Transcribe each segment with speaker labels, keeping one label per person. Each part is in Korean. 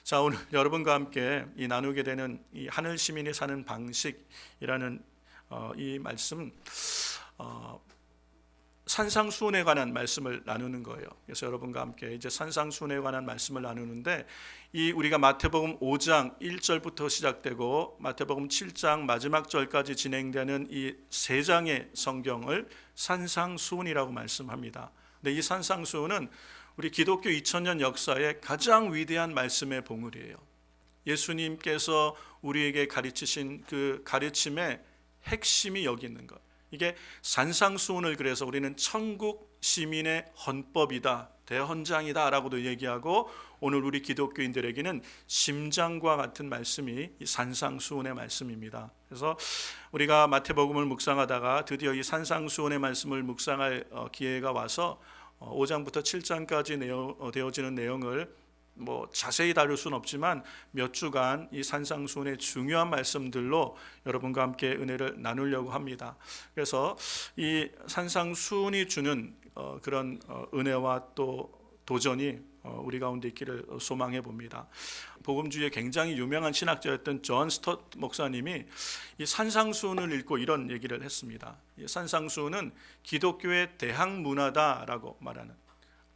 Speaker 1: 자, 오늘 여러분과 함께 이 나누게 되는 이 하늘 시민이 사는 방식이라는 이 말씀, 산상수훈에 관한 말씀을 나누는 거예요. 그래서 여러분과 함께 이제 산상수훈에 관한 말씀을 나누는데, 이 우리가 마태복음 5장 1절부터 시작되고 마태복음 7장 마지막 절까지 진행되는 이 세 장의 성경을 산상수훈이라고 말씀합니다. 근데 이 산상수훈은 우리 기독교 2000년 역사의 가장 위대한 말씀의 봉우리예요. 예수님께서 우리에게 가르치신 그 가르침의 핵심이 여기 있는 것. 이게 산상수훈을 그래서 우리는 천국 시민의 헌법이다, 대헌장이다 라고도 얘기하고, 오늘 우리 기독교인들에게는 심장과 같은 말씀이 이 산상수훈의 말씀입니다. 그래서 우리가 마태복음을 묵상하다가 드디어 이 산상수훈의 말씀을 묵상할 기회가 와서 5장부터 7장까지 되어지는 내용을 자세히 다룰 수는 없지만 몇 주간 이 산상수훈의 중요한 말씀들로 여러분과 함께 은혜를 나누려고 합니다. 그래서 이 산상수훈이 주는 그런 은혜와 또 도전이 우리 가운데 있기를 소망해 봅니다. 복음주의의 굉장히 유명한 신학자였던 존 스tott 목사님이 이 산상수훈을 읽고 이런 얘기를 했습니다. 이 산상수훈은 기독교의 대항문화다라고 말하는,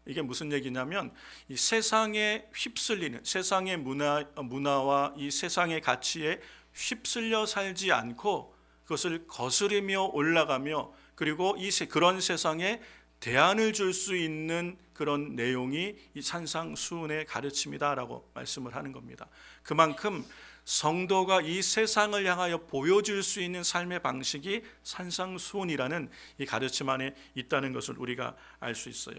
Speaker 1: 이게 무슨 얘기냐면 이 세상에 휩쓸리는, 세상의 문화와 이 세상의 가치에 휩쓸려 살지 않고 그것을 거스르며 올라가며, 그리고 그런 세상에 대안을 줄 수 있는 그런 내용이 이 산상수훈의 가르침이다라고 말씀을 하는 겁니다. 그만큼 성도가 이 세상을 향하여 보여줄 수 있는 삶의 방식이 산상수훈이라는 이 가르침 안에 있다는 것을 우리가 알 수 있어요.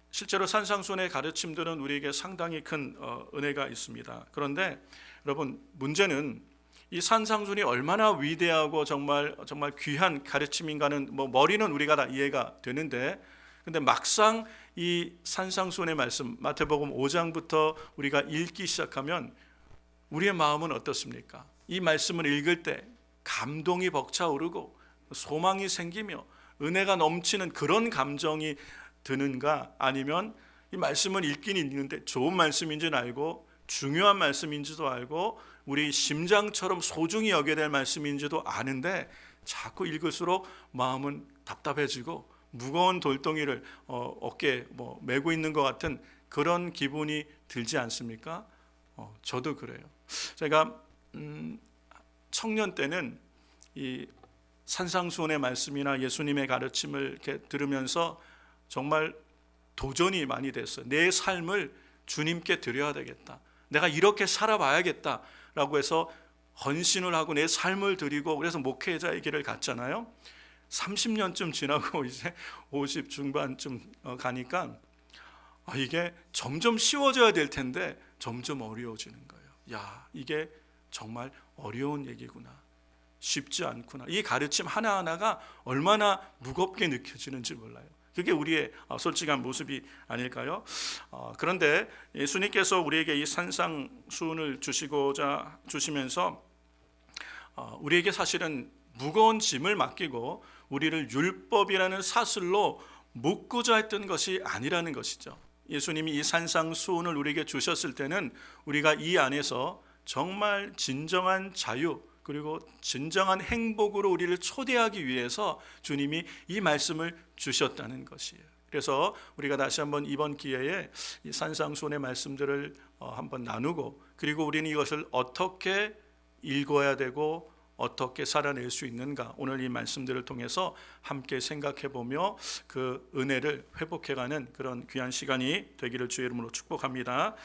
Speaker 1: 실제로 산상수훈의 가르침들은 우리에게 상당히 큰 은혜가 있습니다. 그런데 여러분, 문제는 이 산상수훈이 얼마나 위대하고 정말 귀한 가르침인가는 머리는 우리가 다 이해가 되는데, 근데 막상 이 산상수훈의 말씀 마태복음 5장부터 우리가 읽기 시작하면 우리의 마음은 어떻습니까? 이 말씀을 읽을 때 감동이 벅차오르고 소망이 생기며 은혜가 넘치는 그런 감정이 드는가, 아니면 이 말씀을 읽긴 읽는데 좋은 말씀인지는 알고 중요한 말씀인지도 알고 우리 심장처럼 소중히 여겨야 될 말씀인지도 아는데 자꾸 읽을수록 마음은 답답해지고 무거운 돌덩이를 어깨에 메고 있는 것 같은 그런 기분이 들지 않습니까? 저도 그래요. 제가 청년 때는 이 산상수훈의 말씀이나 예수님의 가르침을 이렇게 들으면서 정말 도전이 많이 됐어요. 내 삶을 주님께 드려야 되겠다, 내가 이렇게 살아봐야겠다라고 해서 헌신을 하고 내 삶을 드리고, 그래서 목회자의 길을 갔잖아요. 30년쯤 지나고 이제 50 중반쯤 가니까 이게 점점 쉬워져야 될 텐데 점점 어려워지는 거예요. 야, 이게 정말 어려운 얘기구나, 쉽지 않구나. 이 가르침 하나하나가 얼마나 무겁게 느껴지는지 몰라요. 그게 우리의 솔직한 모습이 아닐까요? 그런데 예수님께서 우리에게 이 산상수훈을 주시면서 우리에게 사실은 무거운 짐을 맡기고 우리를 율법이라는 사슬로 묶고자 했던 것이 아니라는 것이죠. 예수님이 이 산상수훈을 우리에게 주셨을 때는 우리가 이 안에서 정말 진정한 자유, 그리고 진정한 행복으로 우리를 초대하기 위해서 주님이 이 말씀을 주셨다는 것이에요. 그래서 우리가 다시 한번 이번 기회에 이 산상수훈의 말씀들을 한번 나누고, 그리고 우리는 이것을 어떻게 읽어야 되고 어떻게 살아낼 수 있는가, 오늘 이 말씀들을 통해서 함께 생각해보며 그 은혜를 회복해가는 그런 귀한 시간이 되기를 주의 이름으로 축복합니다.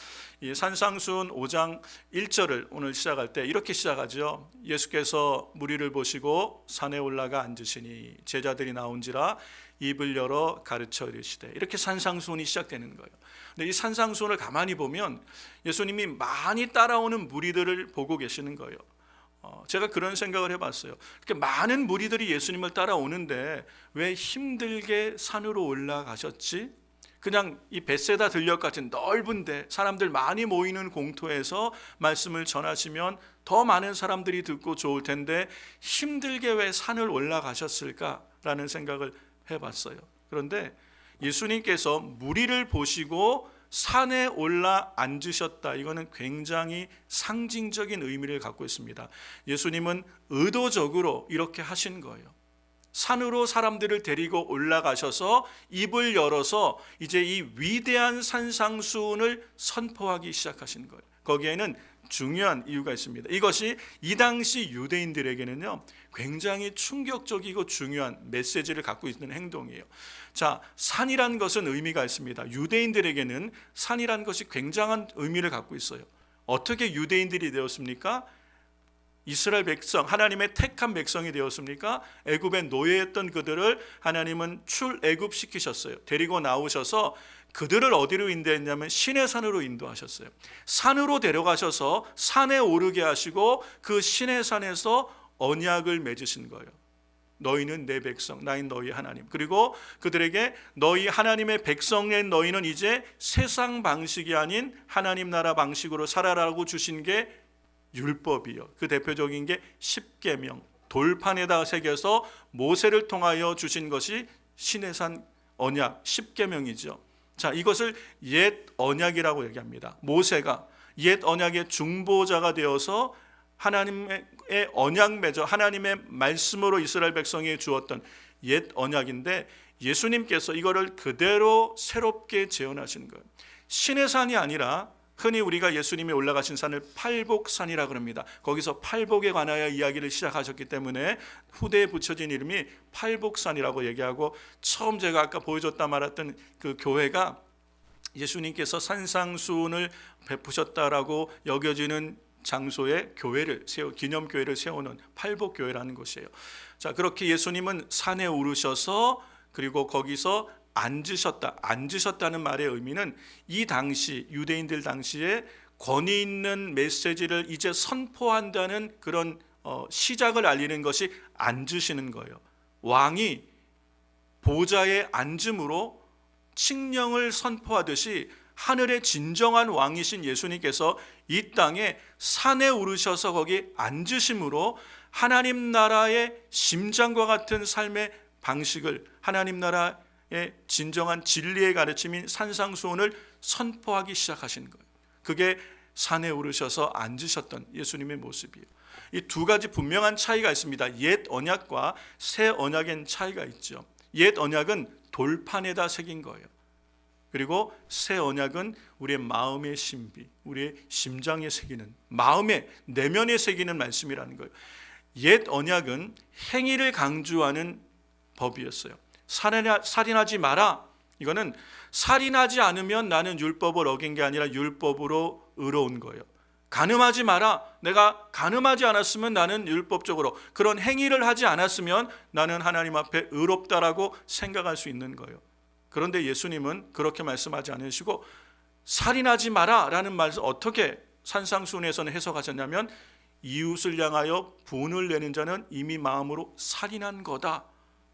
Speaker 1: 이 산상수훈 5장 1절을 오늘 시작할 때 이렇게 시작하죠. 예수께서 무리를 보시고 산에 올라가 앉으시니 제자들이 나온지라 입을 열어 가르쳐 이르시되, 이렇게 산상수훈이 시작되는 거예요. 근데 이 산상수훈을 가만히 보면 예수님이 많이 따라오는 무리들을 보고 계시는 거예요. 제가 그런 생각을 해봤어요. 이렇게 많은 무리들이 예수님을 따라오는데 왜 힘들게 산으로 올라가셨지? 그냥 이 벳세다 들녘 같은 넓은데 사람들 많이 모이는 공터에서 말씀을 전하시면 더 많은 사람들이 듣고 좋을 텐데 힘들게 왜 산을 올라가셨을까라는 생각을 해봤어요. 그런데 예수님께서 무리를 보시고 산에 올라 앉으셨다. 이거는 굉장히 상징적인 의미를 갖고 있습니다. 예수님은 의도적으로 이렇게 하신 거예요. 산으로 사람들을 데리고 올라가셔서 입을 열어서 이제 이 위대한 산상수훈을 선포하기 시작하신 거예요. 거기에는 중요한 이유가 있습니다. 이것이 이 당시 유대인들에게는요, 굉장히 충격적이고 중요한 메시지를 갖고 있는 행동이에요. 자, 산이란 것은 의미가 있습니다. 유대인들에게는 산이란 것이 굉장한 의미를 갖고 있어요. 어떻게 유대인들이 되었습니까? 이스라엘 백성, 하나님의 택한 백성이 되었습니까? 애굽에 노예했던 그들을 하나님은 출애굽시키셨어요. 데리고 나오셔서 그들을 어디로 인도했냐면 시내산으로 인도하셨어요. 산으로 데려가셔서 산에 오르게 하시고 그 시내산에서 언약을 맺으신 거예요. 너희는 내 백성, 나인 너희 하나님. 그리고 그들에게 너희 하나님의 백성인 너희는 이제 세상 방식이 아닌 하나님 나라 방식으로 살아라고 주신 게 율법이요. 그 대표적인 게 십계명, 돌판에다 새겨서 모세를 통하여 주신 것이 시내산 언약, 십계명이죠. 자, 이것을 옛 언약이라고 얘기합니다. 모세가 옛 언약의 중보자가 되어서 하나님의 언약 맺어 하나님의 말씀으로 이스라엘 백성에 주었던 옛 언약인데, 예수님께서 이거를 그대로 새롭게 재현하신 거예요. 시내산이 아니라 흔히 우리가 예수님이 올라가신 산을 팔복산이라 그럽니다. 거기서 팔복에 관하여 이야기를 시작하셨기 때문에 후대에 붙여진 이름이 팔복산이라고 얘기하고, 처음 제가 아까 보여줬다 말했던 그 교회가 예수님께서 산상수훈을 베푸셨다라고 여겨지는 장소에 교회를 기념교회를 세우는 팔복교회라는 곳이에요. 자, 그렇게 예수님은 산에 오르셔서 그리고 거기서 앉으셨다는 말의 의미는 이 당시 유대인들 당시에 권위 있는 메시지를 이제 선포한다는 그런 시작을 알리는 것이 앉으시는 거예요. 왕이 보좌에 앉음으로 칙령을 선포하듯이 하늘의 진정한 왕이신 예수님께서 이 땅에 산에 오르셔서 거기 앉으심으로 하나님 나라의 심장과 같은 삶의 방식을, 하나님 나라의 진정한 진리의 가르침인 산상수훈을 선포하기 시작하신 거예요. 그게 산에 오르셔서 앉으셨던 예수님의 모습이에요. 이 두 가지 분명한 차이가 있습니다. 옛 언약과 새 언약엔 차이가 있죠. 옛 언약은 돌판에다 새긴 거예요. 그리고 새 언약은 우리의 마음의 신비, 우리의 심장에 새기는, 마음의 내면에 새기는 말씀이라는 거예요. 옛 언약은 행위를 강조하는 법이었어요. 살인하지 마라. 이거는 살인하지 않으면 나는 율법을 어긴 게 아니라 율법으로 의로운 거예요. 간음하지 마라. 내가 간음하지 않았으면 나는 율법적으로, 그런 행위를 하지 않았으면 나는 하나님 앞에 의롭다라고 생각할 수 있는 거예요. 그런데 예수님은 그렇게 말씀하지 않으시고 살인하지 마라라는 말을 어떻게 산상수훈에서는 해석하셨냐면, 이웃을 향하여 분을 내는 자는 이미 마음으로 살인한 거다.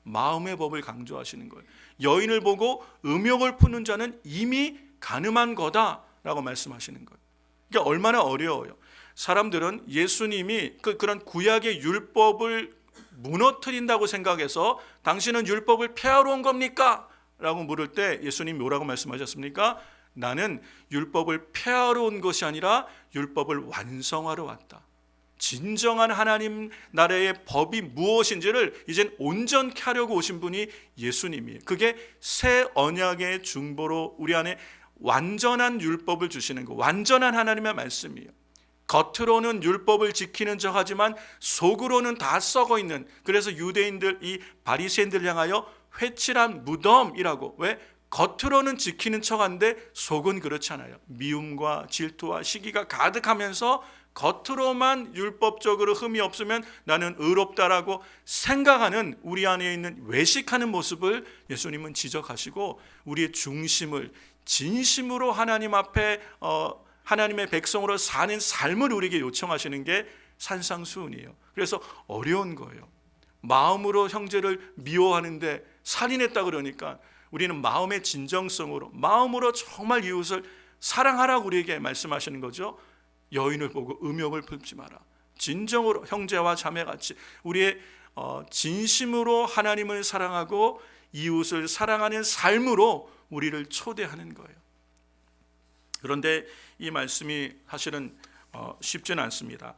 Speaker 1: 마음의 법을 강조하시는 거예요. 여인을 보고 음욕을 푸는 자는 이미 간음한 거다라고 말씀하시는 거예요. 이게 얼마나 어려워요. 사람들은 예수님이 그런 구약의 율법을 무너뜨린다고 생각해서 당신은 율법을 폐하러 온 겁니까? 라고 물을 때 예수님이 뭐라고 말씀하셨습니까? 나는 율법을 폐하러 온 것이 아니라 율법을 완성하러 왔다. 진정한 하나님 나라의 법이 무엇인지를 이젠 온전케 하려고 오신 분이 예수님이에요. 그게 새 언약의 중보로 우리 안에 완전한 율법을 주시는 거, 완전한 하나님의 말씀이에요. 겉으로는 율법을 지키는 척하지만 속으로는 다 썩어 있는, 그래서 유대인들, 이 바리새인들 향하여 회칠한 무덤이라고. 왜? 겉으로는 지키는 척한데 속은 그렇지 않아요. 미움과 질투와 시기가 가득하면서 겉으로만 율법적으로 흠이 없으면 나는 의롭다라고 생각하는 우리 안에 있는 외식하는 모습을 예수님은 지적하시고, 우리의 중심을 진심으로 하나님 앞에 하나님의 백성으로 사는 삶을 우리에게 요청하시는 게 산상수훈이에요. 그래서 어려운 거예요. 마음으로 형제를 미워하는데 살인했다 그러니까 우리는 마음의 진정성으로, 마음으로 정말 이웃을 사랑하라고 우리에게 말씀하시는 거죠. 여인을 보고 음욕을 품지 마라. 진정으로 형제와 자매같이 우리의 진심으로 하나님을 사랑하고 이웃을 사랑하는 삶으로 우리를 초대하는 거예요. 그런데 이 말씀이 사실은 쉽지는 않습니다.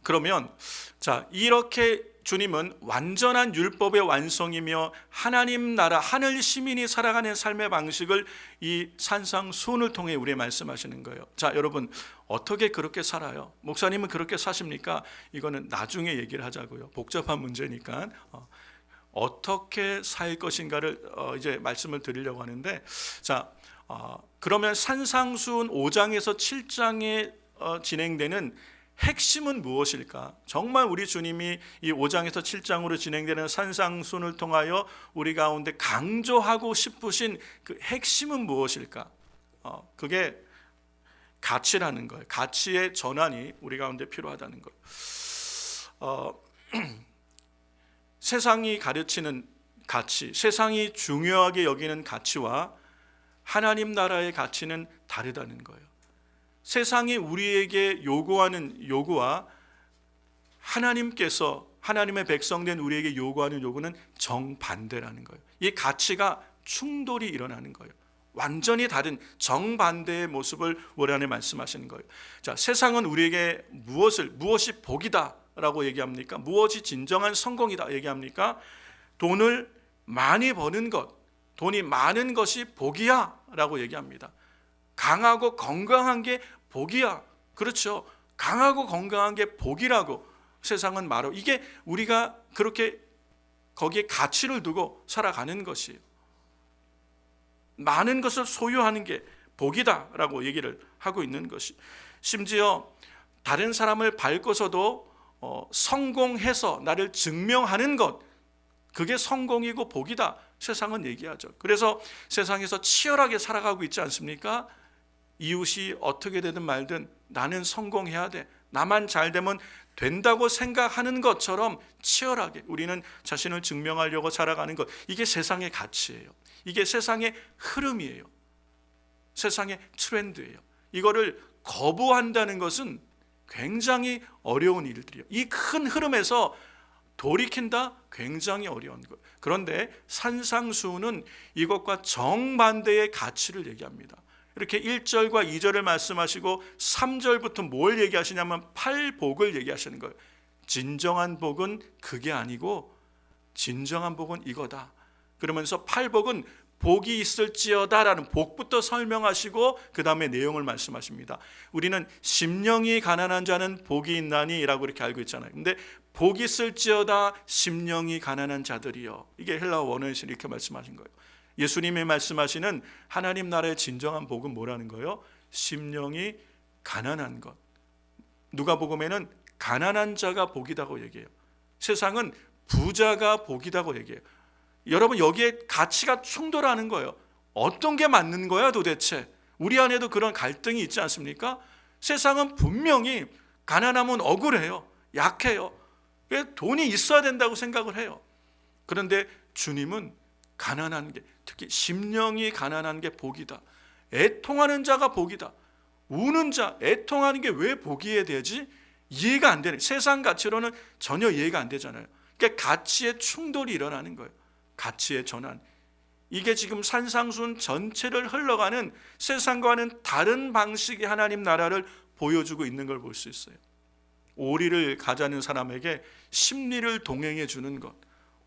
Speaker 1: 그러면 자, 이렇게 주님은 완전한 율법의 완성이며 하나님 나라 하늘 시민이 살아가는 삶의 방식을 이 산상수훈을 통해 우리에게 말씀하시는 거예요. 자, 여러분 어떻게 그렇게 살아요? 목사님은 그렇게 사십니까? 이거는 나중에 얘기를 하자고요. 복잡한 문제니까 어떻게 살 것인가를 이제 말씀을 드리려고 하는데, 자, 그러면 산상수훈 5장에서 7장에 진행되는 핵심은 무엇일까? 정말 우리 주님이 이 5장에서 7장으로 진행되는 산상수훈을 통하여 우리 가운데 강조하고 싶으신 그 핵심은 무엇일까? 그게 가치라는 거예요. 가치의 전환이 우리 가운데 필요하다는 거예요. 세상이 가르치는 가치, 세상이 중요하게 여기는 가치와 하나님 나라의 가치는 다르다는 거예요. 세상이 우리에게 요구하는 요구와 하나님께서 하나님의 백성된 우리에게 요구하는 요구는 정반대라는 거예요. 이 가치가 충돌이 일어나는 거예요. 완전히 다른 정반대의 모습을 우리 안에 말씀하시는 거예요. 자, 세상은 우리에게 무엇이 복이다라고 얘기합니까? 무엇이 진정한 성공이다 얘기합니까? 돈을 많이 버는 것, 돈이 많은 것이 복이야라고 얘기합니다. 강하고 건강한 게 복이야. 그렇죠. 강하고 건강한 게 복이라고 세상은 말하고, 이게 우리가 그렇게 거기에 가치를 두고 살아가는 것이에요. 많은 것을 소유하는 게 복이다라고 얘기를 하고 있는 것이, 심지어 다른 사람을 밟고서도 성공해서 나를 증명하는 것, 그게 성공이고 복이다 세상은 얘기하죠. 그래서 세상에서 치열하게 살아가고 있지 않습니까? 이웃이 어떻게 되든 말든 나는 성공해야 돼, 나만 잘 되면 된다고 생각하는 것처럼 치열하게 우리는 자신을 증명하려고 살아가는 것, 이게 세상의 가치예요. 이게 세상의 흐름이에요. 세상의 트렌드예요. 이거를 거부한다는 것은 굉장히 어려운 일들이에요. 이 큰 흐름에서 돌이킨다? 굉장히 어려운 것. 그런데 산상수훈은 이것과 정반대의 가치를 얘기합니다. 이렇게 1절과 2절을 말씀하시고 3절부터 뭘 얘기하시냐면 팔복을 얘기하시는 거예요. 진정한 복은 그게 아니고 진정한 복은 이거다. 그러면서 팔복은 복이 있을지어다라는 복부터 설명하시고 그 다음에 내용을 말씀하십니다. 우리는 심령이 가난한 자는 복이 있나니 라고 이렇게 알고 있잖아요. 근데 복이 있을지어다 심령이 가난한 자들이요, 이게 헬라어 원어에서 이렇게 말씀하신 거예요. 예수님이 말씀하시는 하나님 나라의 진정한 복은 뭐라는 거예요? 심령이 가난한 것. 누가복음에는 가난한 자가 복이다고 얘기해요. 세상은 부자가 복이다고 얘기해요. 여러분, 여기에 가치가 충돌하는 거예요. 어떤 게 맞는 거야 도대체? 우리 안에도 그런 갈등이 있지 않습니까? 세상은 분명히 가난하면 억울해요, 약해요. 왜 돈이 있어야 된다고 생각을 해요. 그런데 주님은 가난한 게, 특히 심령이 가난한 게 복이다. 애통하는 자가 복이다. 우는 자, 애통하는 게 왜 복이어야 되지? 이해가 안 되네. 세상 가치로는 전혀 이해가 안 되잖아요. 그러니까 가치의 충돌이 일어나는 거예요. 가치의 전환. 이게 지금 산상수훈 전체를 흘러가는 세상과는 다른 방식의 하나님 나라를 보여주고 있는 걸 볼 수 있어요. 오리를 가자는 사람에게 심리를 동행해 주는 것,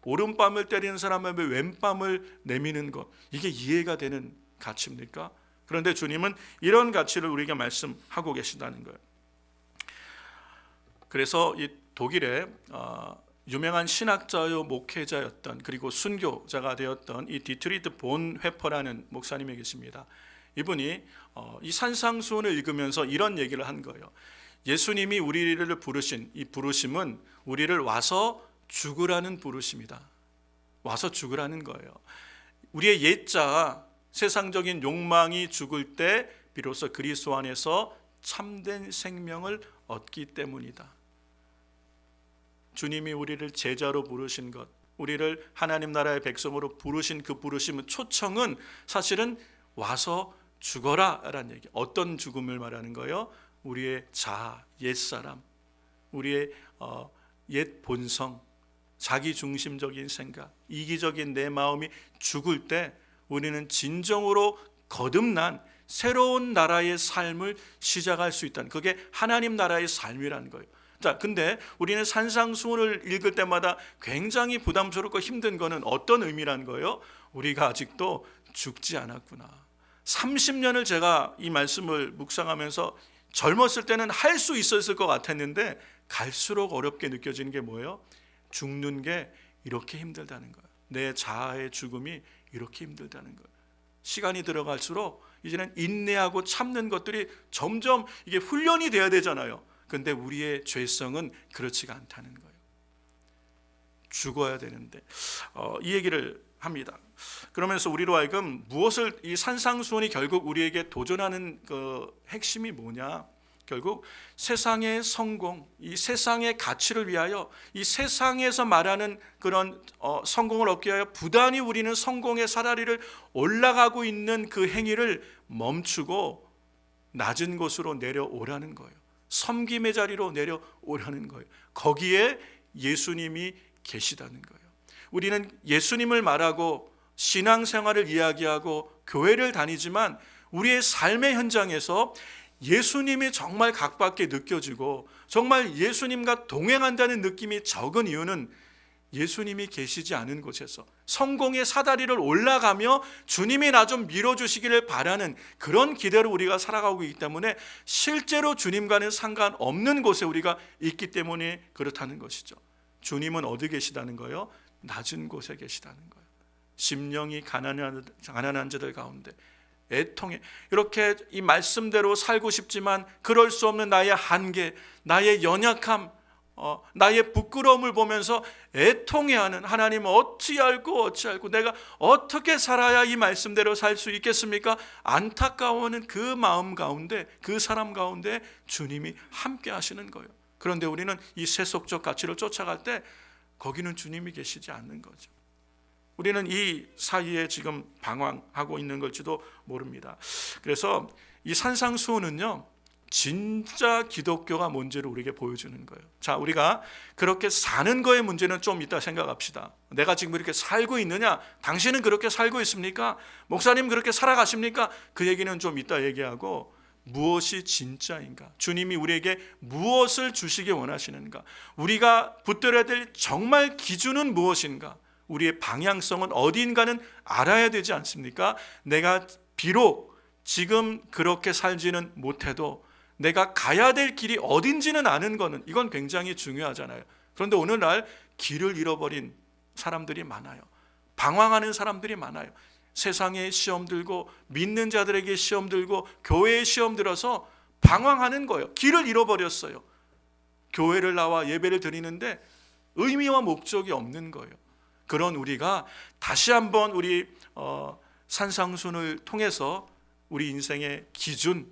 Speaker 1: 오른밤을 때리는 사람에게 왼밤을 내미는 것, 이게 이해가 되는 가치입니까? 그런데 주님은 이런 가치를 우리에게 말씀하고 계신다는 거예요. 그래서 이 독일의 유명한 신학자요 목회자였던, 그리고 순교자가 되었던 이 디트리트 본 회퍼라는 목사님이 계십니다. 이분이 이 산상수훈을 읽으면서 이런 얘기를 한 거예요. 예수님이 우리를 부르신 이 부르심은 우리를 와서 죽으라는 부르심이다. 와서 죽으라는 거예요. 우리의 옛자, 세상적인 욕망이 죽을 때 비로소 그리스도 안에서 참된 생명을 얻기 때문이다. 주님이 우리를 제자로 부르신 것, 우리를 하나님 나라의 백성으로 부르신 그 부르심은, 초청은 사실은 와서 죽어라 라는 얘기. 어떤 죽음을 말하는 거예요? 우리의 자아, 옛사람, 우리의 옛 본성, 자기중심적인 생각, 이기적인 내 마음이 죽을 때 우리는 진정으로 거듭난 새로운 나라의 삶을 시작할 수 있다는, 그게 하나님 나라의 삶이라는 거예요. 자, 근데 우리는 산상수훈을 읽을 때마다 굉장히 부담스럽고 힘든 거는 어떤 의미라는 거예요? 우리가 아직도 죽지 않았구나. 30년을 제가 이 말씀을 묵상하면서 젊었을 때는 할 수 있었을 것 같았는데 갈수록 어렵게 느껴지는 게 뭐예요? 죽는 게 이렇게 힘들다는 거예요. 내 자아의 죽음이 이렇게 힘들다는 거예요. 시간이 들어갈수록 이제는 인내하고 참는 것들이 점점 이게 훈련이 돼야 되잖아요. 근데 우리의 죄성은 그렇지가 않다는 거예요. 죽어야 되는데 이 얘기를 합니다. 그러면서 우리로 하여금 무엇을, 이 산상수훈이 결국 우리에게 도전하는 그 핵심이 뭐냐? 결국 세상의 성공, 이 세상의 가치를 위하여, 이 세상에서 말하는 그런 성공을 얻기 위하여 부단히 우리는 성공의 사다리를 올라가고 있는 그 행위를 멈추고 낮은 곳으로 내려오라는 거예요. 섬김의 자리로 내려오라는 거예요. 거기에 예수님이 계시다는 거예요. 우리는 예수님을 말하고 신앙생활을 이야기하고 교회를 다니지만 우리의 삶의 현장에서 예수님이 정말 각밖에 느껴지고 정말 예수님과 동행한다는 느낌이 적은 이유는 예수님이 계시지 않은 곳에서 성공의 사다리를 올라가며 주님이 나 좀 밀어주시기를 바라는 그런 기대로 우리가 살아가고 있기 때문에 실제로 주님과는 상관없는 곳에 우리가 있기 때문에 그렇다는 것이죠. 주님은 어디 계시다는 거예요? 낮은 곳에 계시다는 거예요. 심령이 가난한 자들 가운데 애통해, 이렇게 이 말씀대로 살고 싶지만 그럴 수 없는 나의 한계, 나의 연약함, 나의 부끄러움을 보면서 애통해하는, 하나님 어찌할고 내가 어떻게 살아야 이 말씀대로 살 수 있겠습니까? 안타까워하는 그 마음 가운데, 그 사람 가운데 주님이 함께 하시는 거예요. 그런데 우리는 이 세속적 가치를 쫓아갈 때 거기는 주님이 계시지 않는 거죠. 우리는 이 사이에 지금 방황하고 있는 걸지도 모릅니다. 그래서 이 산상수훈은요, 진짜 기독교가 뭔지를 우리에게 보여주는 거예요. 자, 우리가 그렇게 사는 거의 문제는 좀 이따 생각합시다. 내가 지금 이렇게 살고 있느냐? 당신은 그렇게 살고 있습니까? 목사님 그렇게 살아가십니까? 그 얘기는 좀 이따 얘기하고, 무엇이 진짜인가? 주님이 우리에게 무엇을 주시기 원하시는가? 우리가 붙들어야 될 정말 기준은 무엇인가? 우리의 방향성은 어디인가는 알아야 되지 않습니까? 내가 비록 지금 그렇게 살지는 못해도 내가 가야 될 길이 어딘지는 아는 거는, 이건 굉장히 중요하잖아요. 그런데 오늘날 길을 잃어버린 사람들이 많아요. 방황하는 사람들이 많아요. 세상에 시험 들고 믿는 자들에게 시험 들고 교회에 시험 들어서 방황하는 거예요. 길을 잃어버렸어요. 교회를 나와 예배를 드리는데 의미와 목적이 없는 거예요. 그런 우리가 다시 한번 우리 산상수훈을 통해서 우리 인생의 기준,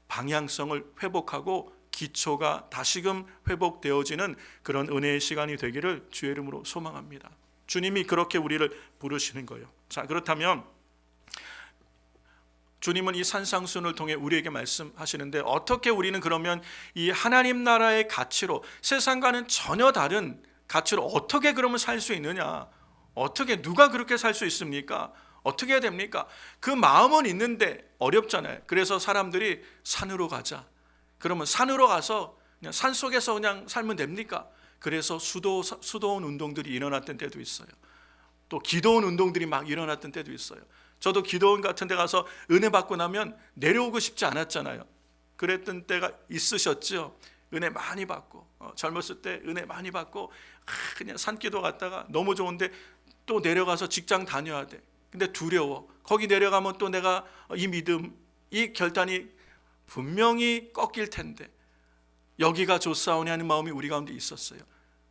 Speaker 1: 방향성을 회복하고 기초가 다시금 회복되어지는 그런 은혜의 시간이 되기를 주의 이름으로 소망합니다. 주님이 그렇게 우리를 부르시는 거예요. 자, 그렇다면 주님은 이 산상수훈을 통해 우리에게 말씀하시는데, 어떻게 우리는 그러면 이 하나님 나라의 가치로, 세상과는 전혀 다른 가치로 어떻게 그러면 살 수 있느냐? 어떻게, 누가 그렇게 살 수 있습니까? 어떻게 해야 됩니까? 그 마음은 있는데 어렵잖아요. 그래서 사람들이 산으로 가자. 그러면 산으로 가서 그냥 산속에서 그냥 살면 됩니까? 그래서 수도원 운동들이 일어났던 때도 있어요. 또 기도원 운동들이 막 일어났던 때도 있어요. 저도 기도원 같은 데 가서 은혜 받고 나면 내려오고 싶지 않았잖아요. 그랬던 때가 있으셨죠? 은혜 많이 받고, 젊었을 때 은혜 많이 받고 그냥 산기도 갔다가 너무 좋은데 또 내려가서 직장 다녀야 돼. 근데 두려워. 거기 내려가면 또 내가 이 믿음, 이 결단이 분명히 꺾일 텐데 여기가 좋사오니 하는 마음이 우리 가운데 있었어요.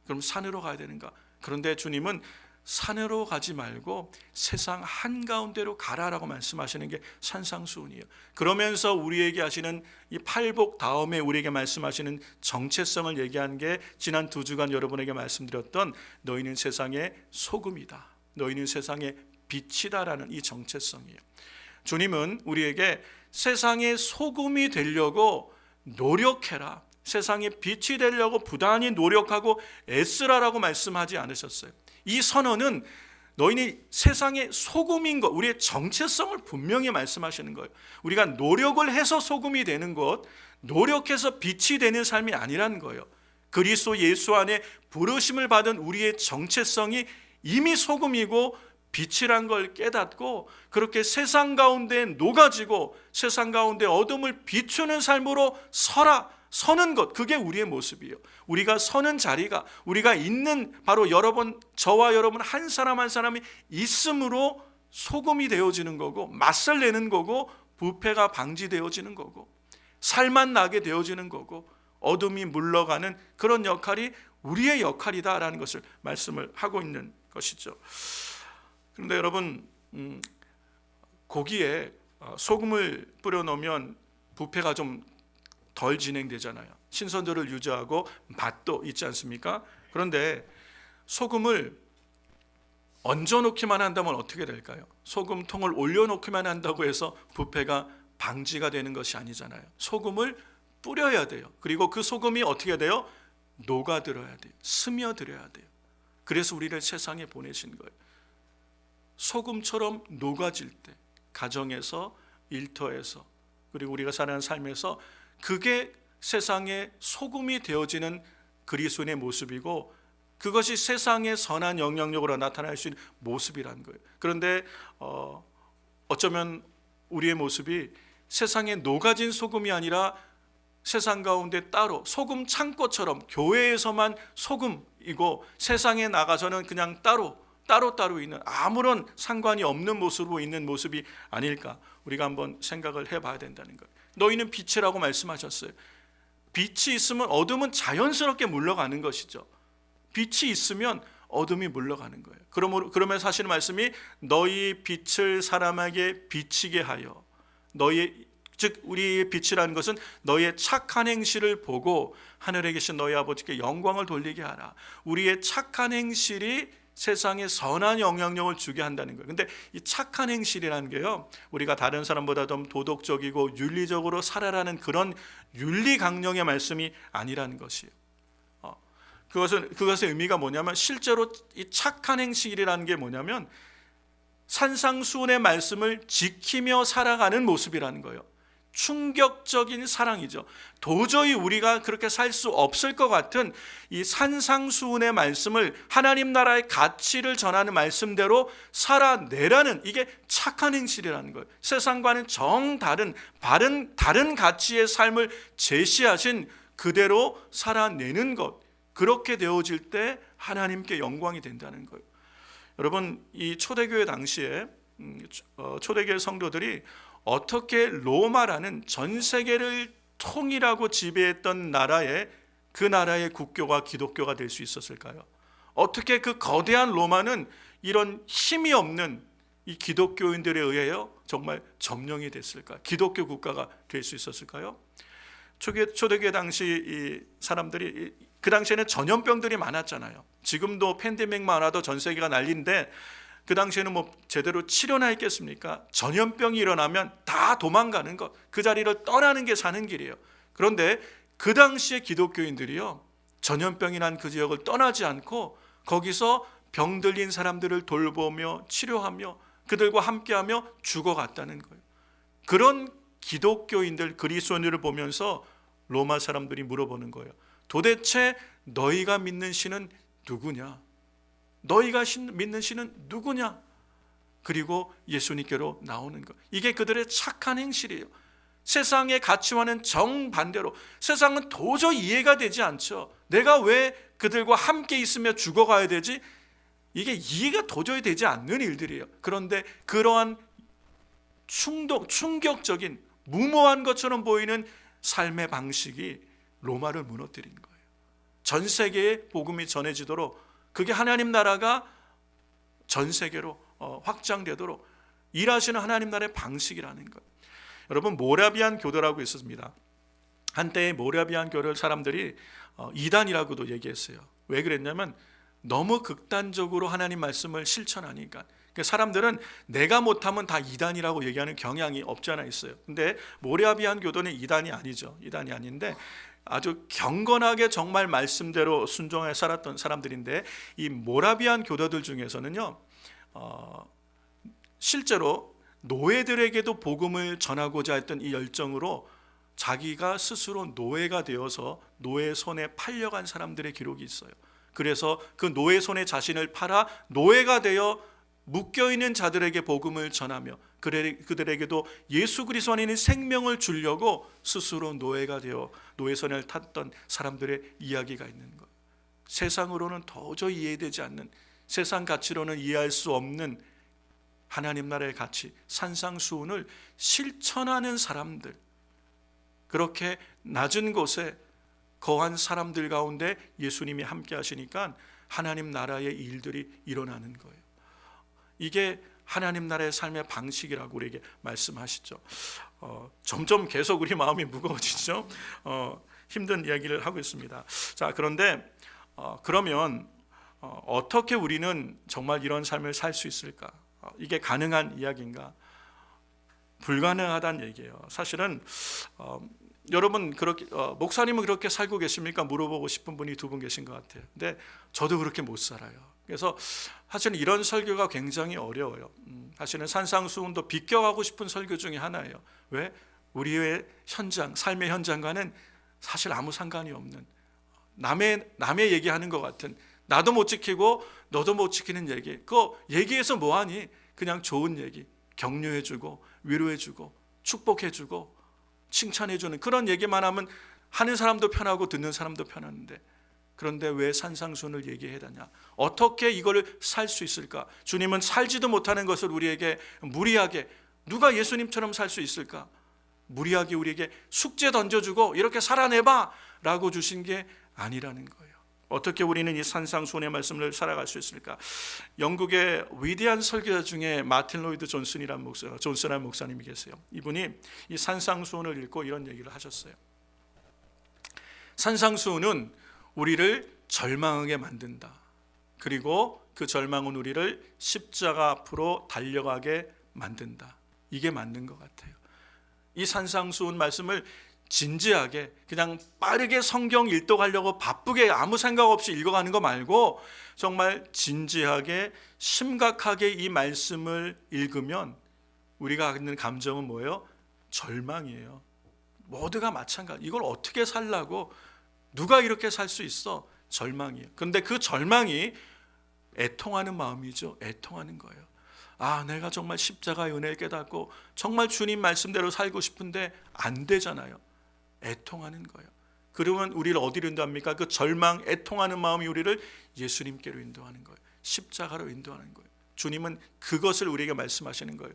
Speaker 1: 그럼 산으로 가야 되는가? 그런데 주님은 산으로 가지 말고 세상 한가운데로 가라라고 말씀하시는 게 산상수훈이에요. 그러면서 우리에게 하시는 이 팔복 다음에 우리에게 말씀하시는 정체성을 얘기한 게 지난 2주간 여러분에게 말씀드렸던 너희는 세상의 소금이다, 너희는 세상의 빛이다라는 이 정체성이에요. 주님은 우리에게 세상의 소금이 되려고 노력해라, 세상의 빛이 되려고 부단히 노력하고 애쓰라라고 말씀하지 않으셨어요. 이 선언은 너희는 세상의 소금인 것, 우리의 정체성을 분명히 말씀하시는 거예요. 우리가 노력을 해서 소금이 되는 것, 노력해서 빛이 되는 삶이 아니라는 거예요. 그리스도 예수 안에 부르심을 받은 우리의 정체성이 이미 소금이고 빛이란 걸 깨닫고 그렇게 세상 가운데 녹아지고 세상 가운데 어둠을 비추는 삶으로 서는 것, 그게 우리의 모습이에요. 우리가 서는 자리가, 우리가 있는 바로 여러분, 저와 여러분 한 사람 한 사람이 있음으로 소금이 되어지는 거고, 맛을 내는 거고, 부패가 방지되어지는 거고, 살맛 나게 되어지는 거고, 어둠이 물러가는 그런 역할이 우리의 역할이다라는 것을 말씀을 하고 있는 것이죠. 그런데 여러분, 고기에 소금을 뿌려 놓으면 부패가 좀 덜 진행되잖아요. 신선도를 유지하고 맛도 있지 않습니까? 그런데 소금을 얹어놓기만 한다면 어떻게 될까요? 소금통을 올려놓기만 한다고 해서 부패가 방지가 되는 것이 아니잖아요. 소금을 뿌려야 돼요. 그리고 그 소금이 어떻게 돼요? 녹아들어야 돼요. 스며들어야 돼요. 그래서 우리를 세상에 보내신 거예요. 소금처럼 녹아질 때, 가정에서, 일터에서, 그리고 우리가 살아가는 삶에서 그게 세상의 소금이 되어지는 그리스도인의 모습이고, 그것이 세상의 선한 영향력으로 나타날 수 있는 모습이라는 거예요. 그런데 어쩌면 우리의 모습이 세상에 녹아진 소금이 아니라 세상 가운데 따로 소금 창고처럼 교회에서만 소금이고 세상에 나가서는 그냥 따로 있는, 아무런 상관이 없는 모습으로 있는 모습이 아닐까, 우리가 한번 생각을 해봐야 된다는 거예요. 너희는 빛이라고 말씀하셨어요. 빛이 있으면 어둠은 자연스럽게 물러가는 것이죠. 빛이 있으면 어둠이 물러가는 거예요. 그러면서 하시는 말씀이 너희 빛을 사람에게 비치게 하여, 즉 우리의 빛이라는 것은 너희의 착한 행실을 보고 하늘에 계신 너희 아버지께 영광을 돌리게 하라. 우리의 착한 행실이 세상에 선한 영향력을 주게 한다는 거예요. 근데 이 착한 행실이라는 게요, 우리가 다른 사람보다 좀 도덕적이고 윤리적으로 살아라는 그런 윤리 강령의 말씀이 아니라는 것이에요. 그것의 의미가 뭐냐면, 실제로 이 착한 행실이라는 게 뭐냐면 산상수훈의 말씀을 지키며 살아가는 모습이라는 거예요. 충격적인 사랑이죠. 도저히 우리가 그렇게 살 수 없을 것 같은 이 산상수훈의 말씀을, 하나님 나라의 가치를 전하는 말씀대로 살아내라는, 이게 착한 행실이라는 거예요. 세상과는 정다른 다른 가치의 삶을 제시하신 그대로 살아내는 것, 그렇게 되어질 때 하나님께 영광이 된다는 거예요. 여러분, 이 초대교회 당시에 초대교회 성도들이 어떻게 로마라는 전 세계를 통일하고 지배했던 그 나라의 국교가 기독교가 될 수 있었을까요? 어떻게 그 거대한 로마는 이런 힘이 없는 이 기독교인들에 의하여 정말 점령이 됐을까? 기독교 국가가 될 수 있었을까요? 초대교회 당시 이 사람들이, 그 당시에는 전염병들이 많았잖아요. 지금도 팬데믹만 와도 전 세계가 난리인데 그 당시에는 뭐 제대로 치료나 했겠습니까? 전염병이 일어나면 다 도망가는 것, 그 자리를 떠나는 게 사는 길이에요. 그런데 그 당시에 기독교인들이요, 전염병이 난 그 지역을 떠나지 않고 거기서 병들린 사람들을 돌보며 치료하며 그들과 함께하며 죽어갔다는 거예요. 그런 기독교인들, 그리스도인들을 보면서 로마 사람들이 물어보는 거예요. 도대체 너희가 믿는 신은 누구냐? 너희가 믿는 신은 누구냐? 그리고 예수님께로 나오는 것, 이게 그들의 착한 행실이에요. 세상의 가치와는 정반대로, 세상은 도저히 이해가 되지 않죠. 내가 왜 그들과 함께 있으며 죽어가야 되지? 이게 이해가 도저히 되지 않는 일들이에요. 그런데 그러한 충격적인, 무모한 것처럼 보이는 삶의 방식이 로마를 무너뜨린 거예요. 전 세계에 복음이 전해지도록, 그게 하나님 나라가 전 세계로 확장되도록 일하시는 하나님 나라의 방식이라는 것. 여러분, 모라비안 교도라고 있었습니다. 한때 모라비안 교를 사람들이 이단이라고도 얘기했어요. 왜 그랬냐면 너무 극단적으로 하나님 말씀을 실천하니까. 사람들은 내가 못하면 다 이단이라고 얘기하는 경향이 없지 않아 있어요. 근데 모라비안 교도는 이단이 아니죠. 이단이 아닌데 아주 경건하게 정말 말씀대로 순종해 살았던 사람들인데, 이 모라비안 교도들 중에서는요, 실제로 노예들에게도 복음을 전하고자 했던 이 열정으로 자기가 스스로 노예가 되어서 노예 손에 팔려간 사람들의 기록이 있어요. 그래서 그 노예 손에 자신을 팔아 노예가 되어 묶여있는 자들에게 복음을 전하며 그들에게도 예수 그리스도 안에 있는 생명을 주려고 스스로 노예가 되어 노예 손을 탔던 사람들의 이야기가 있는 것. 세상으로는 도저히 이해되지 않는, 세상 가치로는 이해할 수 없는 하나님 나라의 가치, 산상수훈을 실천하는 사람들, 그렇게 낮은 곳에 거한 사람들 가운데 예수님이 함께 하시니까 하나님 나라의 일들이 일어나는 거예요. 이게 하나님 나라의 삶의 방식이라고 우리에게 말씀하시죠. 점점 계속 우리 마음이 무거워지죠. 힘든 이야기를 하고 있습니다. 자, 그런데 그러면 어떻게 우리는 정말 이런 삶을 살 수 있을까? 이게 가능한 이야기인가? 불가능하다는 얘기예요. 사실은 여러분 그렇게 목사님은 그렇게 살고 계십니까? 물어보고 싶은 분이 두 분 계신 것 같아요. 근데 저도 그렇게 못 살아요. 그래서 사실은 이런 설교가 굉장히 어려워요. 사실은 산상수훈도 비껴가고 싶은 설교 중에 하나예요. 왜? 우리의 현장, 삶의 현장과는 사실 아무 상관이 없는, 남의 얘기하는 것 같은, 나도 못 지키고 너도 못 지키는 얘기, 그거 얘기해서 뭐하니? 그냥 좋은 얘기, 격려해주고 위로해주고 축복해주고 칭찬해주는 그런 얘기만 하면 하는 사람도 편하고 듣는 사람도 편한데, 그런데 왜 산상수훈을 얘기해야 되냐? 어떻게 이걸 살 수 있을까? 주님은 살지도 못하는 것을 우리에게 무리하게, 누가 예수님처럼 살 수 있을까? 무리하게 우리에게 숙제 던져주고 이렇게 살아내봐 라고 주신 게 아니라는 거예요. 어떻게 우리는 이 산상수훈의 말씀을 살아갈 수 있을까? 영국의 위대한 설교자 중에 마틴 로이드 존슨이라는 목사님이 계세요. 이분이 이 산상수훈을 읽고 이런 얘기를 하셨어요. 산상수훈은 우리를 절망하게 만든다. 그리고 그 절망은 우리를 십자가 앞으로 달려가게 만든다. 이게 맞는 것 같아요. 이 산상수훈 말씀을 진지하게 그냥 빠르게 성경 일독하려고 바쁘게 아무 생각 없이 읽어가는 거 말고 정말 진지하게 심각하게 이 말씀을 읽으면 우리가 갖는 감정은 뭐예요? 절망이에요. 모두가 마찬가지. 이걸 어떻게 살라고, 누가 이렇게 살 수 있어? 절망이에요. 그런데 그 절망이 애통하는 마음이죠. 애통하는 거예요. 아, 내가 정말 십자가의 은혜를 깨닫고 정말 주님 말씀대로 살고 싶은데 안 되잖아요. 애통하는 거예요. 그러면 우리를 어디로 인도합니까? 그 절망, 애통하는 마음이 우리를 예수님께로 인도하는 거예요. 십자가로 인도하는 거예요. 주님은 그것을 우리에게 말씀하시는 거예요.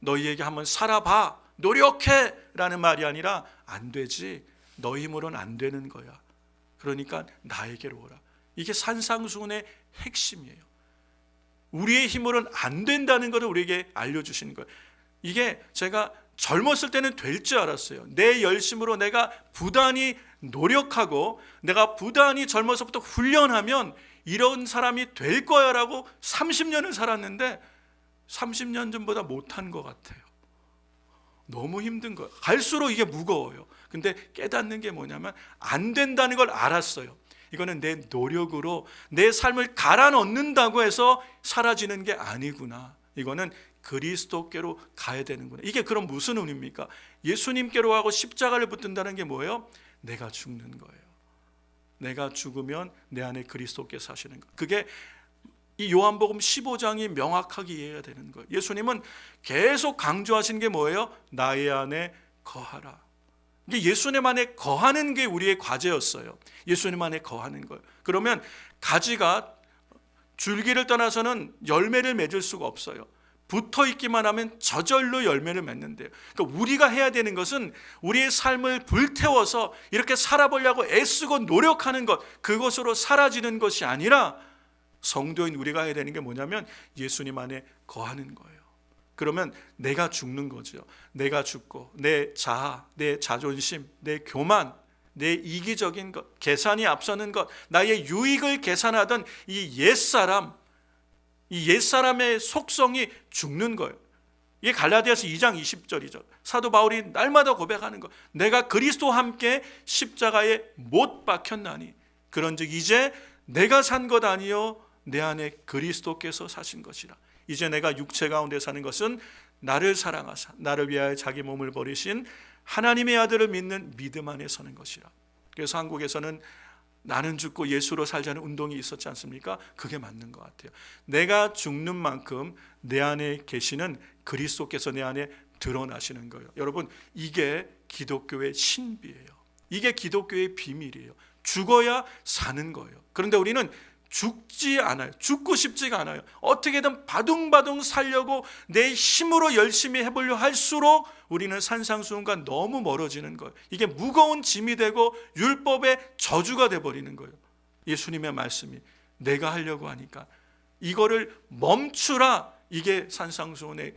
Speaker 1: 너희에게 한번 살아봐, 노력해 라는 말이 아니라 안 되지, 너희 힘으로는 안 되는 거야. 그러니까 나에게로 오라. 이게 산상수훈의 핵심이에요. 우리의 힘으로는 안 된다는 것을 우리에게 알려주시는 거예요. 이게 제가 젊었을 때는 될 줄 알았어요. 내 열심으로 내가 부단히 노력하고 내가 부단히 젊어서부터 훈련하면 이런 사람이 될 거야 라고 30년을 살았는데 30년 전보다 못한 것 같아요. 너무 힘든 거예요. 갈수록 이게 무거워요. 근데 깨닫는 게 뭐냐면 안 된다는 걸 알았어요. 이거는 내 노력으로 내 삶을 갈아 넣는다고 해서 사라지는 게 아니구나. 이거는 그리스도께로 가야 되는구나. 이게 그럼 무슨 의미입니까? 예수님께로 가고 십자가를 붙든다는 게 뭐예요? 내가 죽는 거예요. 내가 죽으면 내 안에 그리스도께 사시는 거. 그게 이 요한복음 15장이 명확하게 이해가 되는 거예요. 예수님은 계속 강조하신 게 뭐예요? 나의 안에 거하라. 이게 예수님 안에 거하는 게 우리의 과제였어요. 예수님 안에 거하는 거예요. 그러면 가지가 줄기를 떠나서는 열매를 맺을 수가 없어요. 붙어 있기만 하면 저절로 열매를 맺는데요. 그러니까 우리가 해야 되는 것은 우리의 삶을 불태워서 이렇게 살아보려고 애쓰고 노력하는 것, 그것으로 사라지는 것이 아니라 성도인 우리가 해야 되는 게 뭐냐면 예수님 안에 거하는 거예요. 그러면 내가 죽는 거죠. 내가 죽고 내 자아, 내 자존심, 내 교만, 내 이기적인 것, 계산이 앞서는 것, 나의 유익을 계산하던 이 옛사람의 속성이 죽는 거예요. 이게 갈라디아서 2장 20절이죠. 사도 바울이 날마다 고백하는 것. 내가 그리스도와 함께 십자가에 못 박혔나니 그런즉 이제 내가 산 것 아니요 내 안에 그리스도께서 사신 것이라. 이제 내가 육체 가운데 사는 것은 나를 사랑하사 나를 위하여 자기 몸을 버리신 하나님의 아들을 믿는 믿음 안에 서는 것이라. 그래서 한국에서는 나는 죽고 예수로 살자는 운동이 있었지 않습니까? 그게 맞는 것 같아요. 내가 죽는 만큼 내 안에 계시는 그리스도께서 내 안에 드러나시는 거예요. 여러분, 이게 기독교의 신비예요. 이게 기독교의 비밀이에요. 죽어야 사는 거예요. 그런데 우리는 죽지 않아요. 죽고 싶지가 않아요. 어떻게든 바둥바둥 살려고 내 힘으로 열심히 해보려 할수록 우리는 산상수훈과 너무 멀어지는 거예요. 이게 무거운 짐이 되고 율법의 저주가 돼버리는 거예요. 예수님의 말씀이 내가 하려고 하니까 이거를 멈추라. 이게 산상수훈의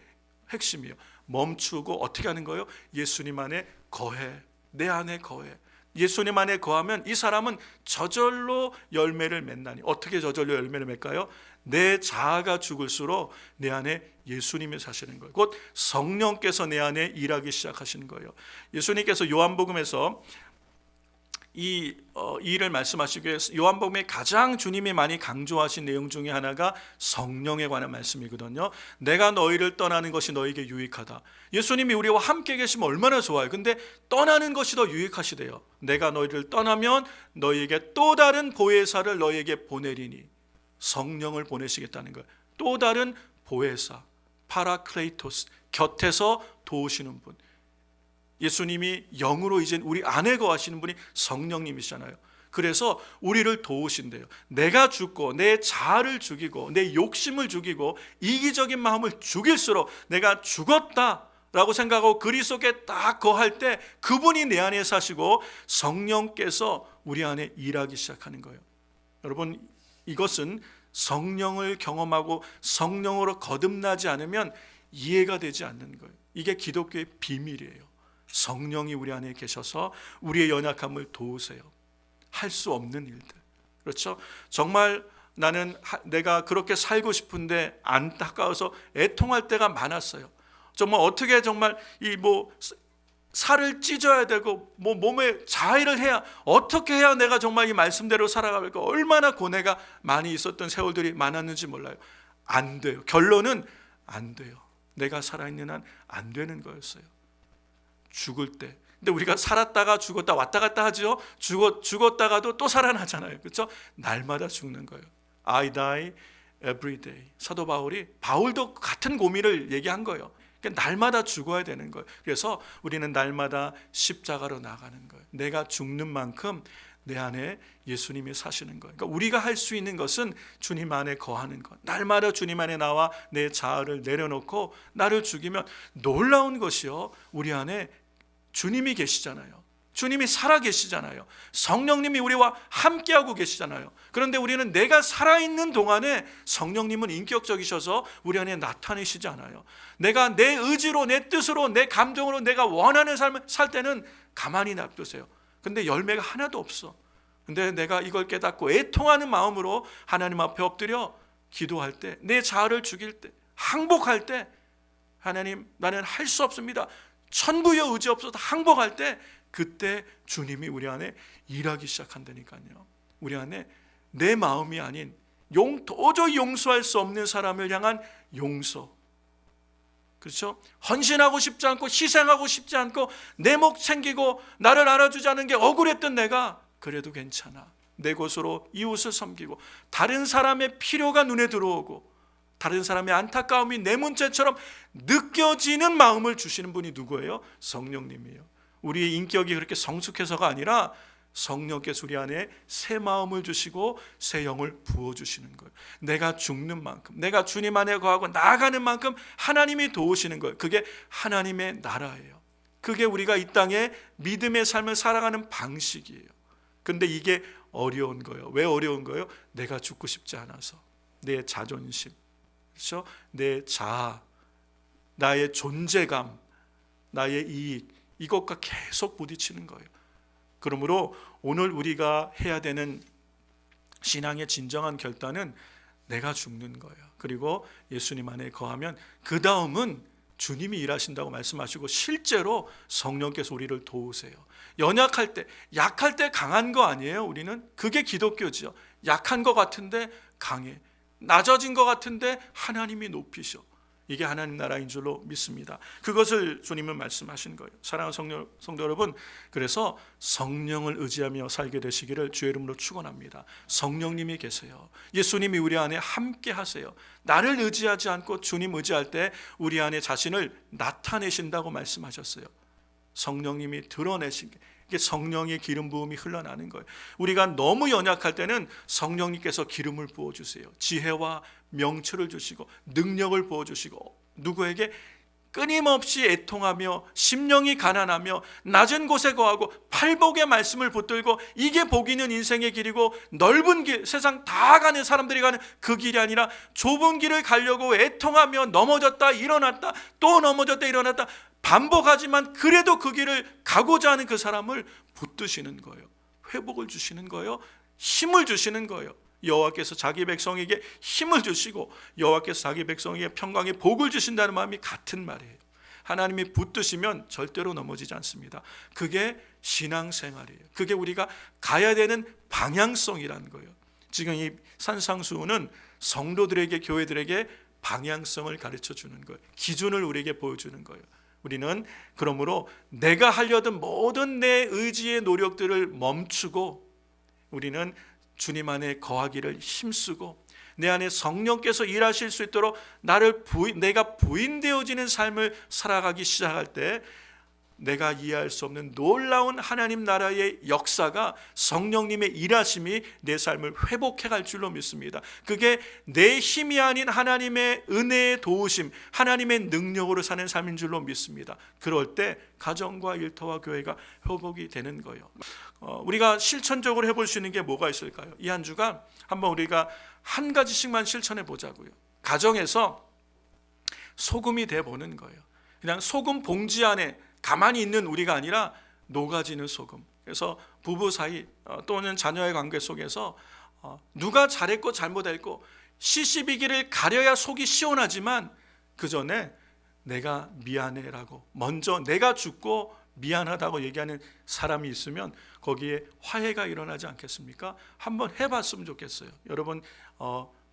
Speaker 1: 핵심이에요. 멈추고 어떻게 하는 거예요? 예수님 안에 거해. 내 안에 거해. 예수님 안에 거하면 이 사람은 저절로 열매를 맺나니. 어떻게 저절로 열매를 맺까요? 내 자아가 죽을수록 내 안에 예수님이 사시는 거예요. 곧 성령께서 내 안에 일하기 시작하시는 거예요. 예수님께서 요한복음에서 이 일을 말씀하시기 위해서 요한복음에 가장 주님이 많이 강조하신 내용 중에 하나가 성령에 관한 말씀이거든요. 내가 너희를 떠나는 것이 너희에게 유익하다. 예수님이 우리와 함께 계시면 얼마나 좋아요. 근데 떠나는 것이 더 유익하시대요. 내가 너희를 떠나면 너희에게 또 다른 보혜사를 너희에게 보내리니. 성령을 보내시겠다는 거예요. 또 다른 보혜사, 파라클레이토스, 곁에서 도우시는 분. 예수님이 영으로 이제 우리 안에 거하시는 분이 성령님이시잖아요. 그래서 우리를 도우신대요. 내가 죽고 내 자아를 죽이고 내 욕심을 죽이고 이기적인 마음을 죽일수록 내가 죽었다라고 생각하고 그리스도께 딱 거할 때 그분이 내 안에 사시고 성령께서 우리 안에 일하기 시작하는 거예요. 여러분, 이것은 성령을 경험하고 성령으로 거듭나지 않으면 이해가 되지 않는 거예요. 이게 기독교의 비밀이에요. 성령이 우리 안에 계셔서 우리의 연약함을 도우세요. 할 수 없는 일들. 그렇죠? 정말 나는 내가 그렇게 살고 싶은데 안타까워서 애통할 때가 많았어요. 정말 어떻게 정말 살을 찢어야 되고 몸에 자해를 해야 어떻게 해야 내가 정말 이 말씀대로 살아갈까 얼마나 고뇌가 많이 있었던 세월들이 많았는지 몰라요. 안 돼요. 결론은 안 돼요. 내가 살아있는 한 안 되는 거였어요. 죽을 때. 근데 우리가 살았다가 죽었다 왔다 갔다 하죠. 죽었다가도 또 살아나잖아요. 그렇죠? 날마다 죽는 거예요. I die every day. 사도 바울도 같은 고민을 얘기한 거예요. 그러니까 날마다 죽어야 되는 거예요. 그래서 우리는 날마다 십자가로 나가는 거예요. 내가 죽는 만큼 내 안에 예수님이 사시는 거예요. 그러니까 우리가 할 수 있는 것은 주님 안에 거하는 것. 날마다 주님 안에 나와 내 자아를 내려놓고 나를 죽이면 놀라운 것이요. 우리 안에 주님이 계시잖아요. 주님이 살아 계시잖아요. 성령님이 우리와 함께하고 계시잖아요. 그런데 우리는 내가 살아있는 동안에 성령님은 인격적이셔서 우리 안에 나타내시지 않아요. 내가 내 의지로 내 뜻으로 내 감정으로 내가 원하는 삶을 살 때는 가만히 놔두세요. 근데 열매가 하나도 없어. 근데 내가 이걸 깨닫고 애통하는 마음으로 하나님 앞에 엎드려 기도할 때, 내 자아를 죽일 때, 항복할 때, 하나님 나는 할 수 없습니다. 천부여 의지 없어서 항복할 때 그때 주님이 우리 안에 일하기 시작한다니까요. 우리 안에 내 마음이 아닌 도저히 용서할 수 없는 사람을 향한 용서. 그렇죠? 헌신하고 싶지 않고 희생하고 싶지 않고 내 목 챙기고 나를 알아주지 않은 게 억울했던 내가 그래도 괜찮아. 내 곳으로 이웃을 섬기고 다른 사람의 필요가 눈에 들어오고 다른 사람의 안타까움이 내 문제처럼 느껴지는 마음을 주시는 분이 누구예요? 성령님이에요. 우리의 인격이 그렇게 성숙해서가 아니라 성령께서 우리 안에 새 마음을 주시고 새 영을 부어주시는 거예요. 내가 죽는 만큼, 내가 주님 안에 거하고 나아가는 만큼 하나님이 도우시는 거예요. 그게 하나님의 나라예요. 그게 우리가 이 땅에 믿음의 삶을 살아가는 방식이에요. 근데 이게 어려운 거예요. 왜 어려운 거예요? 내가 죽고 싶지 않아서. 내 자존심, 그렇죠? 내 자아, 나의 존재감, 나의 이익, 이것과 계속 부딪히는 거예요. 그러므로 오늘 우리가 해야 되는 신앙의 진정한 결단은 내가 죽는 거예요. 그리고 예수님 안에 거하면 그 다음은 주님이 일하신다고 말씀하시고 실제로 성령께서 우리를 도우세요. 연약할 때, 약할 때 강한 거 아니에요. 우리는 그게 기독교죠. 약한 거 같은데 강해. 낮아진 것 같은데 하나님이 높이셔. 이게 하나님 나라인 줄로 믿습니다. 그것을 주님은 말씀하신 거예요. 사랑하는 성도 여러분, 그래서 성령을 의지하며 살게 되시기를 주의 이름으로 축원합니다. 성령님이 계세요. 예수님이 우리 안에 함께 하세요. 나를 의지하지 않고 주님 의지할 때 우리 안에 자신을 나타내신다고 말씀하셨어요. 성령님이 드러내신 게, 이게 성령의 기름 부음이 흘러나는 거예요. 우리가 너무 연약할 때는 성령님께서 기름을 부어주세요. 지혜와 명철을 주시고 능력을 부어주시고, 누구에게 끊임없이 애통하며 심령이 가난하며 낮은 곳에 거하고 팔복의 말씀을 붙들고, 이게 복 있는 인생의 길이고 넓은 길, 세상 다 가는 사람들이 가는 그 길이 아니라 좁은 길을 가려고 애통하며 넘어졌다 일어났다 또 넘어졌다 일어났다 반복하지만 그래도 그 길을 가고자 하는 그 사람을 붙드시는 거예요. 회복을 주시는 거예요. 힘을 주시는 거예요. 여호와께서 자기 백성에게 힘을 주시고 여호와께서 자기 백성에게 평강의 복을 주신다는 마음이 같은 말이에요. 하나님이 붙드시면 절대로 넘어지지 않습니다. 그게 신앙생활이에요. 그게 우리가 가야 되는 방향성이라는 거예요. 지금 이 산상수훈은 성도들에게, 교회들에게 방향성을 가르쳐 주는 거예요. 기준을 우리에게 보여주는 거예요. 우리는 그러므로 내가 하려던 모든 내 의지의 노력들을 멈추고 우리는 주님 안에 거하기를 힘쓰고 내 안에 성령께서 일하실 수 있도록 내가 부인되어지는 삶을 살아가기 시작할 때 내가 이해할 수 없는 놀라운 하나님 나라의 역사가, 성령님의 일하심이 내 삶을 회복해 갈 줄로 믿습니다. 그게 내 힘이 아닌 하나님의 은혜의 도우심, 하나님의 능력으로 사는 삶인 줄로 믿습니다. 그럴 때 가정과 일터와 교회가 회복이 되는 거예요. 우리가 실천적으로 해볼 수 있는 게 뭐가 있을까요? 이 한 주간 한번 우리가 한 가지씩만 실천해 보자고요. 가정에서 소금이 돼 보는 거예요. 그냥 소금 봉지 안에 가만히 있는 우리가 아니라 녹아지는 소금. 그래서 부부 사이 또는 자녀의 관계 속에서 누가 잘했고 잘못했고 시시비기를 가려야 속이 시원하지만 그 전에 내가 미안해라고 먼저 내가 죽고 미안하다고 얘기하는 사람이 있으면 거기에 화해가 일어나지 않겠습니까? 한번 해봤으면 좋겠어요. 여러분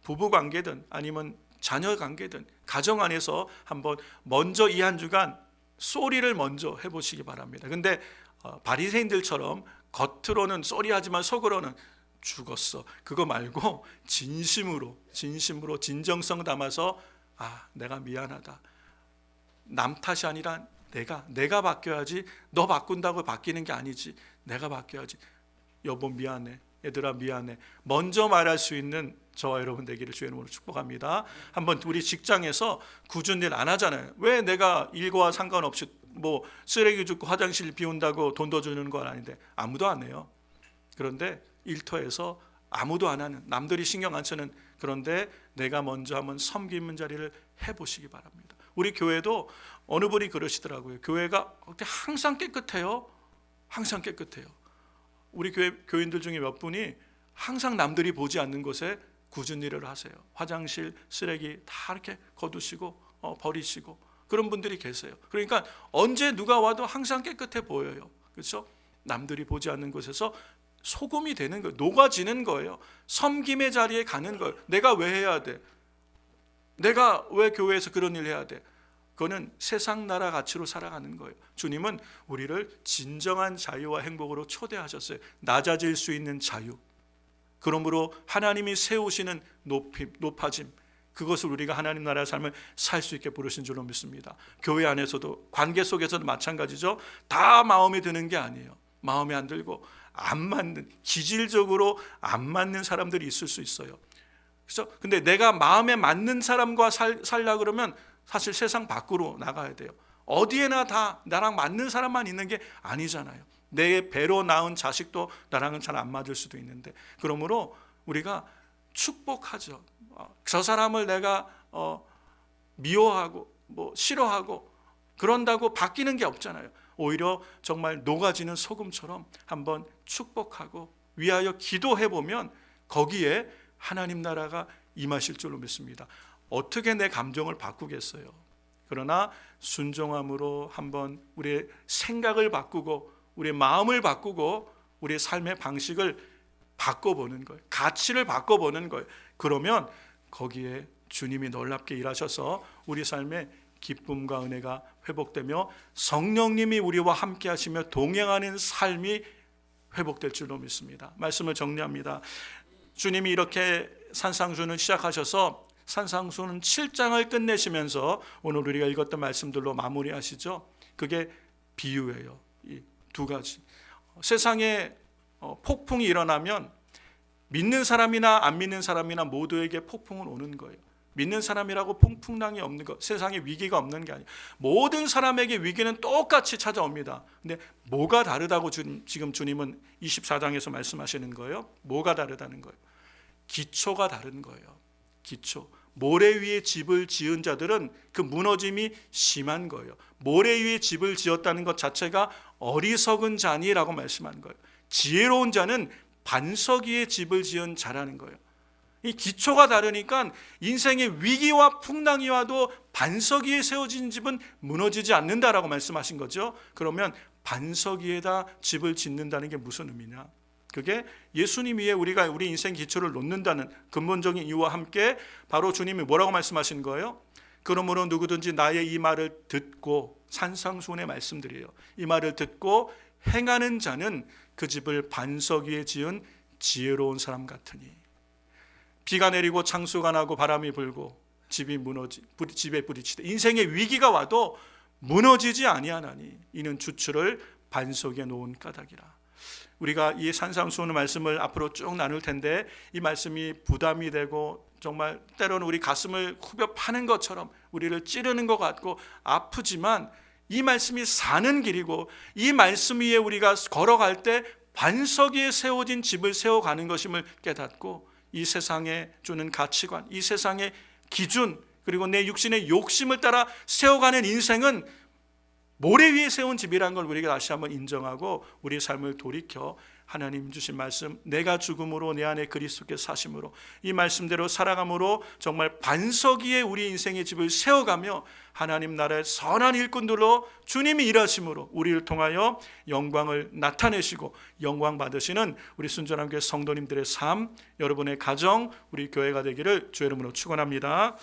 Speaker 1: 부부 관계든 아니면 자녀 관계든 가정 안에서 한번 먼저 이 한 주간 쏘리를 먼저 해보시기 바랍니다. 근데 바리새인들처럼 겉으로는 쏘리하지만 속으로는 죽었어, 그거 말고 진심으로 진정성 담아서 내가 미안하다. 남 탓이 아니라 내가 바뀌어야지. 너 바꾼다고 바뀌는 게 아니지. 내가 바뀌어야지. 여보 미안해, 얘들아 미안해. 먼저 말할 수 있는 저와 여러분 되기를 주의 이름으로 축복합니다. 한번 우리 직장에서 굳은 일 안 하잖아요. 왜? 내가 일과 상관없이 뭐 쓰레기 줍고 화장실 비운다고 돈 더 주는 건 아닌데 아무도 안 해요. 그런데 일터에서 아무도 안 하는, 남들이 신경 안 쓰는, 그런데 내가 먼저 한번 섬기는 자리를 해보시기 바랍니다. 우리 교회도 어느 분이 그러시더라고요. 교회가 항상 깨끗해요. 항상 깨끗해요. 우리 교인들 중에 몇 분이 항상 남들이 보지 않는 곳에 굳은 일을 하세요. 화장실 쓰레기 다 이렇게 거두시고 버리시고 그런 분들이 계세요. 그러니까 언제 누가 와도 항상 깨끗해 보여요. 그렇죠? 남들이 보지 않는 곳에서 소금이 되는 거예요. 녹아지는 거예요. 섬김의 자리에 가는 거예요. 내가 왜 해야 돼? 내가 왜 교회에서 그런 일 해야 돼? 그거는 세상 나라 가치로 살아가는 거예요. 주님은 우리를 진정한 자유와 행복으로 초대하셨어요. 낮아질 수 있는 자유. 그러므로 하나님이 세우시는 높아짐, 그것을 우리가 하나님 나라의 삶을 살 수 있게 부르신 줄로 믿습니다. 교회 안에서도 관계 속에서도 마찬가지죠. 다 마음에 드는 게 아니에요. 마음에 안 들고 안 맞는, 기질적으로 안 맞는 사람들이 있을 수 있어요. 그렇죠? 근데 내가 마음에 맞는 사람과 살려 그러면 사실 세상 밖으로 나가야 돼요. 어디에나 다 나랑 맞는 사람만 있는 게 아니잖아요. 내 배로 낳은 자식도 나랑은 잘 안 맞을 수도 있는데, 그러므로 우리가 축복하죠. 저 사람을 내가 미워하고 싫어하고 그런다고 바뀌는 게 없잖아요. 오히려 정말 녹아지는 소금처럼 한번 축복하고 위하여 기도해 보면 거기에 하나님 나라가 임하실 줄로 믿습니다. 어떻게 내 감정을 바꾸겠어요? 그러나 순종함으로 한번 우리의 생각을 바꾸고 우리의 마음을 바꾸고 우리의 삶의 방식을 바꿔보는 거예요. 가치를 바꿔보는 거예요. 그러면 거기에 주님이 놀랍게 일하셔서 우리 삶에 기쁨과 은혜가 회복되며 성령님이 우리와 함께 하시며 동행하는 삶이 회복될 줄로 믿습니다. 말씀을 정리합니다. 주님이 이렇게 산상수훈을 시작하셔서 산상수훈 7장을 끝내시면서 오늘 우리가 읽었던 말씀들로 마무리하시죠. 그게 비유예요. 이 두 가지. 세상에 폭풍이 일어나면 믿는 사람이나 안 믿는 사람이나 모두에게 폭풍은 오는 거예요. 믿는 사람이라고 풍랑이 없는 것, 세상에 위기가 없는 게 아니에요. 모든 사람에게 위기는 똑같이 찾아옵니다. 근데 뭐가 다르다고 지금 주님은 24장에서 말씀하시는 거예요? 뭐가 다르다는 거예요? 기초가 다른 거예요. 기초. 모래 위에 집을 지은 자들은 그 무너짐이 심한 거예요. 모래 위에 집을 지었다는 것 자체가 어리석은 자니라고 말씀한 거예요. 지혜로운 자는 반석 위에 집을 지은 자라는 거예요. 이 기초가 다르니까 인생의 위기와 풍랑이 와도 반석 위에 세워진 집은 무너지지 않는다라고 말씀하신 거죠. 그러면 반석 위에다 집을 짓는다는 게 무슨 의미냐? 그게 예수님 위에 우리가 우리 인생 기초를 놓는다는 근본적인 이유와 함께 바로 주님이 뭐라고 말씀하신 거예요? 그러므로 누구든지 나의 이 말을 듣고, 산상수훈의 말씀들이에요. 이 말을 듣고 행하는 자는 그 집을 반석 위에 지은 지혜로운 사람 같으니, 비가 내리고 창수가 나고 바람이 불고 집에 부딪히되 인생의 위기가 와도 무너지지 아니하나니 이는 주추를 반석에 놓은 까닭이라. 우리가 이 산상수훈의 말씀을 앞으로 쭉 나눌 텐데 이 말씀이 부담이 되고 정말 때로는 우리 가슴을 후벼 파는 것처럼 우리를 찌르는 것 같고 아프지만 이 말씀이 사는 길이고 이 말씀 위에 우리가 걸어갈 때 반석 위에 세워진 집을 세워가는 것임을 깨닫고 이 세상에 주는 가치관, 이 세상의 기준, 그리고 내 육신의 욕심을 따라 세워가는 인생은 모래 위에 세운 집이라는 걸 우리가 다시 한번 인정하고 우리의 삶을 돌이켜 하나님 주신 말씀, 내가 죽음으로 내 안에 그리스도께 사심으로 이 말씀대로 살아감으로 정말 반석 위에 우리 인생의 집을 세워가며 하나님 나라의 선한 일꾼들로 주님이 일하심으로 우리를 통하여 영광을 나타내시고 영광 받으시는 우리 순전한 교회 성도님들의 삶, 여러분의 가정, 우리 교회가 되기를 주의 이름으로 축원합니다.